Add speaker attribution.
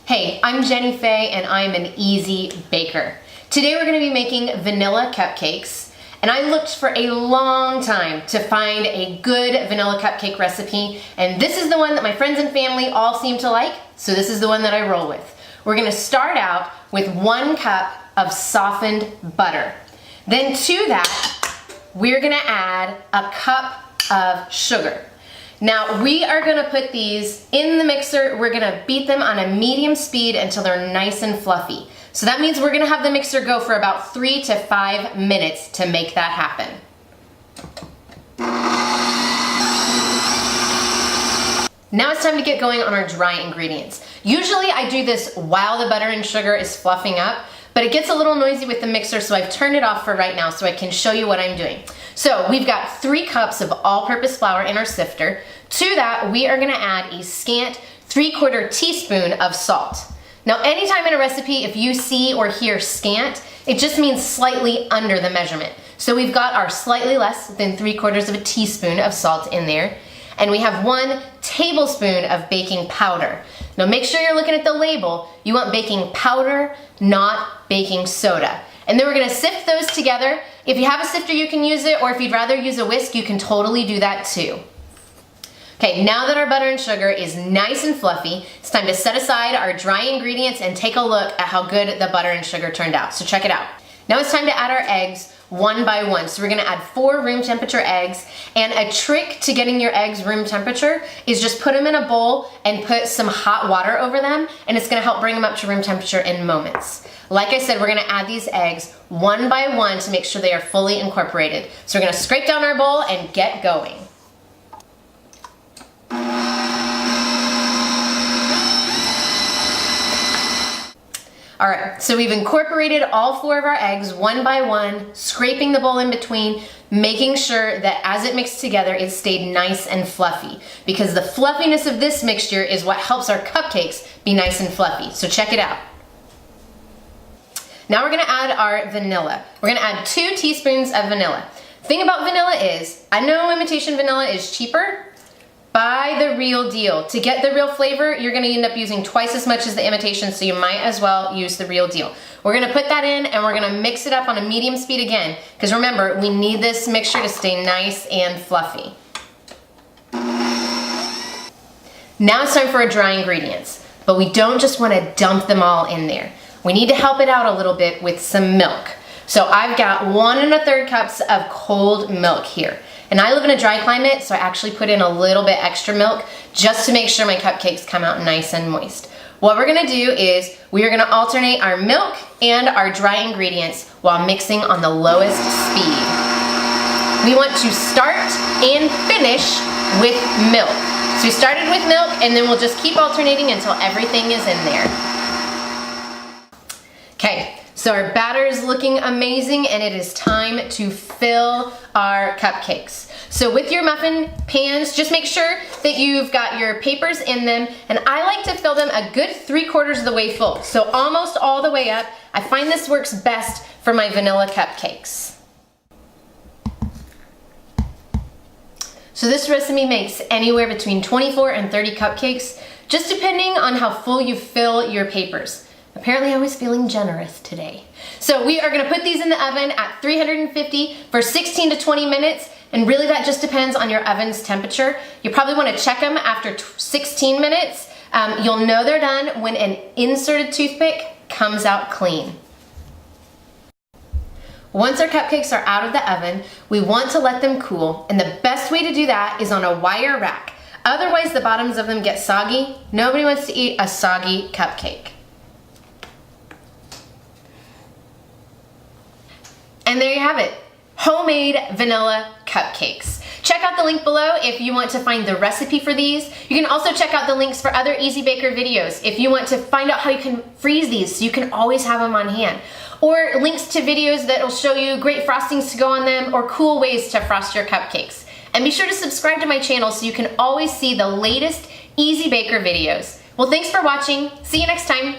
Speaker 1: Hey, I'm Jenny Faye and I'm an easy baker. Today we're going to be making vanilla cupcakes, and I looked for a long time to find a good vanilla cupcake recipe, and this is the one that my friends and family all seem to like, so this is the one that I roll with. We're going to start out with 1 cup of softened butter. Then to that, we're going to add a cup of sugar. Now we are gonna put these in the mixer. We're gonna beat them on a medium speed until they're nice and fluffy. So that means we're gonna have the mixer go for about 3 to 5 minutes to make that happen. Now it's time to get going on our dry ingredients. Usually I do this while the butter and sugar is fluffing up, but it gets a little noisy with the mixer, so I've turned it off for right now so I can show you what I'm doing. So we've got 3 cups of all-purpose flour in our sifter. To that, we are gonna add a scant 3/4 teaspoon of salt. Now, anytime in a recipe, if you see or hear scant, it just means slightly under the measurement. So we've got our slightly less than 3/4 of a teaspoon of salt in there, and we have 1 tablespoon of baking powder. Now make sure you're looking at the label. You want baking powder, not baking soda. And then we're gonna sift those together. If you have a sifter, you can use it, or if you'd rather use a whisk, you can totally do that too. Okay, now that our butter and sugar is nice and fluffy, it's time to set aside our dry ingredients and take a look at how good the butter and sugar turned out. So check it out. Now it's time to add our eggs one by one. So we're gonna add 4 room temperature eggs, and a trick to getting your eggs room temperature is just put them in a bowl and put some hot water over them, and it's gonna help bring them up to room temperature in moments. Like I said, we're gonna add these eggs one by one to make sure they are fully incorporated. So we're gonna scrape down our bowl and get going. All right, so we've incorporated all 4 of our eggs one by one, scraping the bowl in between, making sure that as it mixed together, it stayed nice and fluffy, because the fluffiness of this mixture is what helps our cupcakes be nice and fluffy. So check it out. Now we're gonna add our vanilla. We're gonna add 2 teaspoons of vanilla. The thing about vanilla is, I know imitation vanilla is cheaper. Buy the real deal. To get the real flavor, you're gonna end up using twice as much as the imitation, so you might as well use the real deal. We're gonna put that in and we're gonna mix it up on a medium speed again, because remember, we need this mixture to stay nice and fluffy. Now it's time for our dry ingredients, but we don't just wanna dump them all in there. We need to help it out a little bit with some milk. So I've got 1 1/3 cups of cold milk here. And I live in a dry climate, so I actually put in a little bit extra milk just to make sure my cupcakes come out nice and moist. What we're gonna do is we are gonna alternate our milk and our dry ingredients while mixing on the lowest speed. We want to start and finish with milk. So we started with milk, and then we'll just keep alternating until everything is in there. Okay. So our batter is looking amazing, and it is time to fill our cupcakes. So with your muffin pans, just make sure that you've got your papers in them, and I like to fill them a good 3/4 of the way full, so almost all the way up. I find this works best for my vanilla cupcakes. So this recipe makes anywhere between 24 and 30 cupcakes, just depending on how full you fill your papers. Apparently I was feeling generous today. So we are gonna put these in the oven at 350 for 16 to 20 minutes, and really that just depends on your oven's temperature. You probably wanna check them after 16 minutes. You'll know they're done when an inserted toothpick comes out clean. Once our cupcakes are out of the oven, we want to let them cool, and the best way to do that is on a wire rack. Otherwise the bottoms of them get soggy. Nobody wants to eat a soggy cupcake. And there you have it, homemade vanilla cupcakes. Check out the link below if you want to find the recipe for these. You can also check out the links for other Easy Baker videos if you want to find out how you can freeze these so you can always have them on hand. Or links to videos that will show you great frostings to go on them or cool ways to frost your cupcakes. And be sure to subscribe to my channel so you can always see the latest Easy Baker videos. Well, thanks for watching. See you next time.